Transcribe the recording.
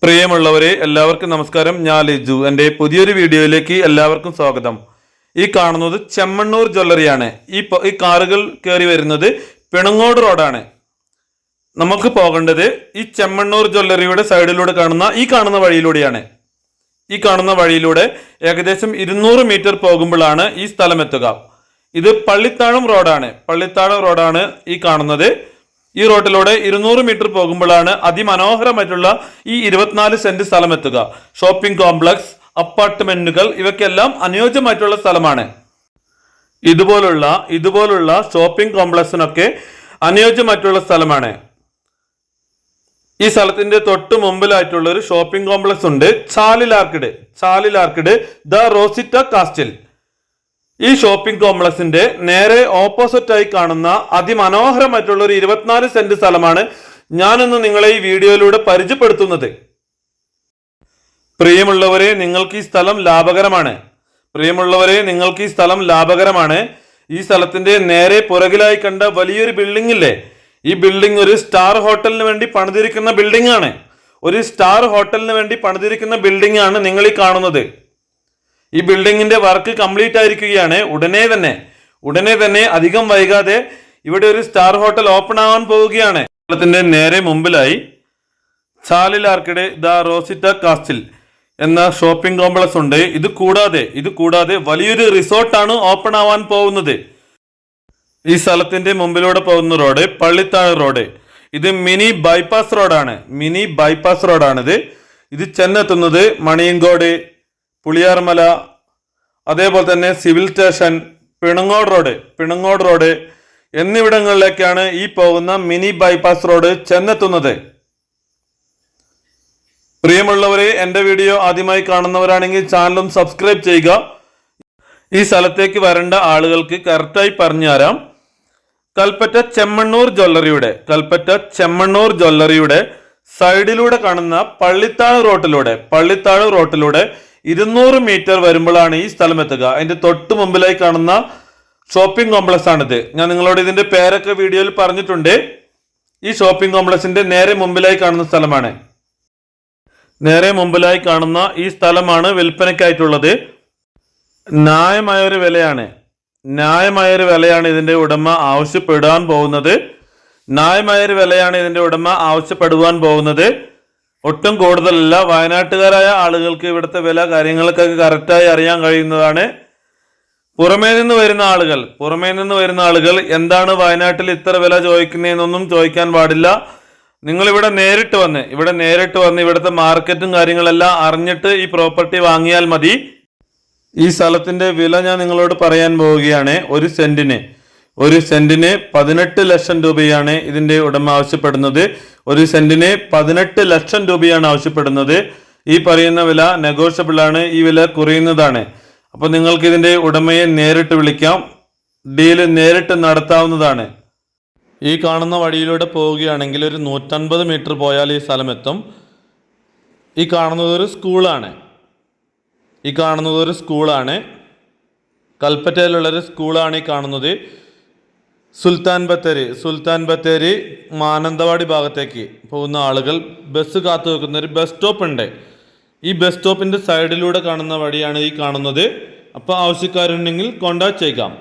പ്രിയമുള്ളവരെ എല്ലാവർക്കും നമസ്കാരം. ഞാൻ ലിജു. എൻ്റെ പുതിയൊരു വീഡിയോയിലേക്ക് എല്ലാവർക്കും സ്വാഗതം. ഈ കാണുന്നത് ചെമ്മണ്ണൂർ ജ്വല്ലറിയാണ്. ഈ കാറുകൾ കയറി വരുന്നത് പിണങ്ങോട് റോഡാണ്. നമുക്ക് പോകേണ്ടത് ഈ ചെമ്മണ്ണൂർ ജ്വല്ലറിയുടെ സൈഡിലൂടെ കാണുന്ന വഴിയിലൂടെയാണ്. ഈ കാണുന്ന വഴിയിലൂടെ ഏകദേശം 200 മീറ്റർ പോകുമ്പോഴാണ് ഈ സ്ഥലം എത്തുക. ഇത് പള്ളിത്താഴം റോഡാണ് ഈ കാണുന്നത്. ഈ റോഡിലൂടെ 200 മീറ്റർ പോകുമ്പോഴാണ് അതിമനോഹരമായിട്ടുള്ള ഈ 24 സെന്റ് സ്ഥലം എത്തുക. ഷോപ്പിംഗ് കോംപ്ലക്സ്, അപ്പാർട്ട്മെന്റുകൾ ഇവയ്ക്കെല്ലാം അനുയോജ്യമായിട്ടുള്ള സ്ഥലമാണ്. ഇതുപോലുള്ള ഷോപ്പിംഗ് കോംപ്ലക്സിനൊക്കെ അനുയോജ്യമായിട്ടുള്ള സ്ഥലമാണ്. ഈ സ്ഥലത്തിന്റെ തൊട്ട് മുമ്പിലായിട്ടുള്ള ഒരു ഷോപ്പിംഗ് കോംപ്ലക്സ് ഉണ്ട്, ചാലിലാർക്കിഡ് ദ റോസിറ്റ കാസ്റ്റിൽ. ഈ ഷോപ്പിംഗ് കോംപ്ലക്സിന്റെ നേരെ ഓപ്പോസിറ്റായി കാണുന്ന അതിമനോഹരമായിട്ടുള്ള ഒരു 24 സെന്റ് സ്ഥലമാണ് ഞാനിന്ന് നിങ്ങളെ ഈ വീഡിയോയിലൂടെ പരിചയപ്പെടുത്തുന്നത്. പ്രിയമുള്ളവരെ, നിങ്ങൾക്ക് ഈ സ്ഥലം ലാഭകരമാണ്. ഈ സ്ഥലത്തിന്റെ നേരെ പുറകിലായി കണ്ട വലിയൊരു ബിൽഡിംഗ് ഇല്ലേ, ഈ ബിൽഡിംഗ് ഒരു സ്റ്റാർ ഹോട്ടലിന് വേണ്ടി പണിതിരിക്കുന്ന ബിൽഡിംഗ് ആണ് നിങ്ങൾ ഈ കാണുന്നത്. ഈ ബിൽഡിങ്ങിന്റെ വർക്ക് കംപ്ലീറ്റ് ആയിരിക്കുകയാണ്. ഉടനെ തന്നെ അധികം വൈകാതെ ഇവിടെ ഒരു സ്റ്റാർ ഹോട്ടൽ ഓപ്പൺ ആവാൻ പോവുകയാണ്. സ്ഥലത്തിന്റെ നേരെ മുമ്പിലായി ചാലിലാർക്കിഡ് ദ റോസിറ്റ കാസ്റ്റിൽ എന്ന ഷോപ്പിംഗ് കോംപ്ലക്സ് ഉണ്ട്. ഇത് കൂടാതെ വലിയൊരു റിസോർട്ടാണ് ഓപ്പൺ ആവാൻ പോകുന്നത്. ഈ സ്ഥലത്തിന്റെ മുമ്പിലൂടെ പോകുന്ന റോഡ് പള്ളിത്താഴ് റോഡ്. ഇത് മിനി ബൈപ്പാസ് റോഡാണിത്. ഇത് ചെന്നെത്തുന്നത് മണിയങ്കോട്, പുളിയാർമല, അതേപോലെ തന്നെ സിവിൽ സ്റ്റേഷൻ, പിണങ്ങോട് റോഡ് എന്നിവിടങ്ങളിലേക്കാണ് ഈ പോകുന്ന മിനി ബൈപ്പാസ് റോഡ് ചെന്നെത്തുന്നത്. പ്രിയമുള്ളവരെ, എൻ്റെ വീഡിയോ ആദ്യമായി കാണുന്നവരാണെങ്കിൽ ചാനലും സബ്സ്ക്രൈബ് ചെയ്യുക. ഈ സ്ഥലത്തേക്ക് വരേണ്ട ആളുകൾക്ക് കറക്റ്റായി പറഞ്ഞുതരാം. കൽപ്പറ്റ ചെമ്മണ്ണൂർ ജ്വല്ലറിയുടെ സൈഡിലൂടെ കാണുന്ന പള്ളിത്താഴ് റോട്ടിലൂടെ 200 മീറ്റർ വരുമ്പോഴാണ് ഈ സ്ഥലം എത്തുക. അതിന്റെ തൊട്ട് മുമ്പിലായി കാണുന്ന ഷോപ്പിംഗ് കോംപ്ലക്സ് ആണിത്. ഞാൻ നിങ്ങളോട് ഇതിന്റെ പേരൊക്കെ വീഡിയോയിൽ പറഞ്ഞിട്ടുണ്ട്. ഈ ഷോപ്പിംഗ് കോംപ്ലക്സിന്റെ നേരെ മുമ്പിലായി കാണുന്ന ഈ സ്ഥലമാണ് വിൽപ്പനയ്ക്കായിട്ടുള്ളത്. ന്യായമായൊരു വിലയാണ് ഇതിന്റെ ഉടമ ആവശ്യപ്പെടുവാൻ പോകുന്നത്. ഒട്ടും കൂടുതലല്ല. വയനാട്ടുകാരായ ആളുകൾക്ക് ഇവിടുത്തെ വില കാര്യങ്ങൾക്കൊക്കെ കറക്റ്റായി അറിയാൻ കഴിയുന്നതാണ്. പുറമേ നിന്ന് വരുന്ന ആളുകൾ എന്താണ് വയനാട്ടിൽ ഇത്ര വില ചോദിക്കുന്നതെന്നൊന്നും ചോദിക്കാൻ പാടില്ല. നിങ്ങൾ ഇവിടെ നേരിട്ട് വന്ന് ഇവിടുത്തെ മാർക്കറ്റും കാര്യങ്ങളെല്ലാം അറിഞ്ഞിട്ട് ഈ പ്രോപ്പർട്ടി വാങ്ങിയാൽ മതി. ഈ സ്ഥലത്തിന്റെ വില ഞാൻ നിങ്ങളോട് പറയാൻ പോവുകയാണ്. ഒരു സെന്റിന് 18 ലക്ഷം രൂപയാണ് ഇതിന്റെ ഉടമ ആവശ്യപ്പെടുന്നത്. ഈ പറയുന്ന വില നെഗോഷ്യബിൾ ആണ്. ഈ വില കുറയുന്നതാണ്. അപ്പൊ നിങ്ങൾക്ക് ഇതിന്റെ ഉടമയെ നേരിട്ട് വിളിക്കാം, ഡീല് നേരിട്ട് നടത്താവുന്നതാണ്. ഈ കാണുന്ന വഴിയിലൂടെ പോവുകയാണെങ്കിൽ ഒരു 150 മീറ്റർ പോയാൽ ഈ സ്ഥലം എത്തും. ഈ കാണുന്നത് ഒരു സ്കൂളാണ്. കൽപ്പറ്റയിലുള്ളൊരു സ്കൂളാണ് ഈ കാണുന്നത്. സുൽത്താൻ ബത്തേരി മാനന്തവാടി ഭാഗത്തേക്ക് പോകുന്ന ആളുകൾ ബസ് കാത്തു വെക്കുന്ന ഒരു ബസ് സ്റ്റോപ്പ് ഉണ്ട്. ഈ ബസ് സ്റ്റോപ്പിന്റെ സൈഡിലൂടെ കാണുന്ന വഴിയാണ് ഈ കാണുന്നത്. അപ്പോൾ ആവശ്യക്കാരുണ്ടെങ്കിൽ കോൺടാക്ട് ചെയ്യാം.